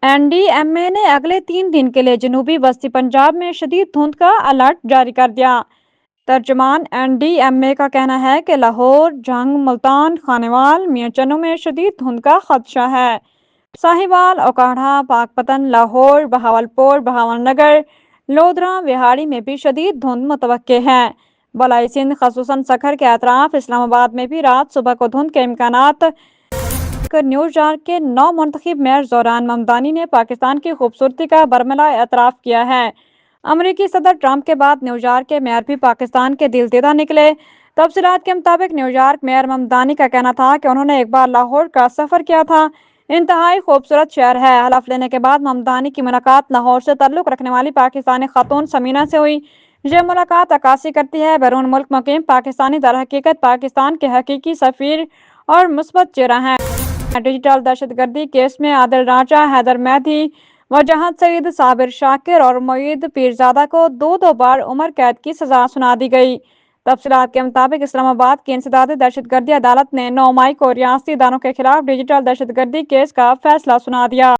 N D M اے نے اگلے 3 دن کے لیے جنوبی وسطی پنجاب میں شدید دھند کا الرٹ جاری کر دیا۔ ترجمان این ڈی ایم اے کا کہنا ہے کہ لاہور، جنگ، ملتان، خانیوال، میاں چنو میں شدید دھند کا خدشہ ہے۔ ساہیوال، اوکاڑہ، پاکپتن، لاہور، بہاولپور، بہاول نگر، لودھراں، وہاڑی میں بھی شدید دھند متوقع ہے۔ بالائی سندھ خصوصاً سکھر کے اطراف، اسلام آباد میں بھی رات صبح کو دھند کے امکانات۔ نیوز یارک کے نو منتخب میئر زوران ممدانی نے پاکستان کی خوبصورتی کا برملا اعتراف کیا ہے۔ امریکی صدر ٹرمپ کے بعد نیوز یارک کے میئر بھی پاکستان کے دل دیدہ نکلے۔ تفصیلات کے مطابق نیوز یارک میئر ممدانی کا کہنا تھا کہ انہوں نے ایک بار لاہور کا سفر کیا تھا۔ انتہائی خوبصورت شہر ہے۔ حلف لینے کے بعد ممدانی کی ملاقات لاہور سے تعلق رکھنے والی پاکستانی خاتون سمینہ سے ہوئی۔ یہ ملاقات عکاسی کرتی ہے بیرون ملک مقیم پاکستانی در حقیقت پاکستان کے حقیقی سفیر اور مثبت چہرہ ہیں۔ ڈیجیٹل دہشت گردی کیس میں عادل راجہ، حیدر مہدی، وجاہت سعید، صابر شاکر اور معید پیرزادہ کو 2 بار عمر قید کی سزا سنا دی گئی۔ تفصیلات کے مطابق اسلام آباد کی انسدادی دہشت گردی عدالت نے 9 مئی کو ریاستی اداروں کے خلاف ڈیجیٹل دہشت گردی کیس کا فیصلہ سنا دیا۔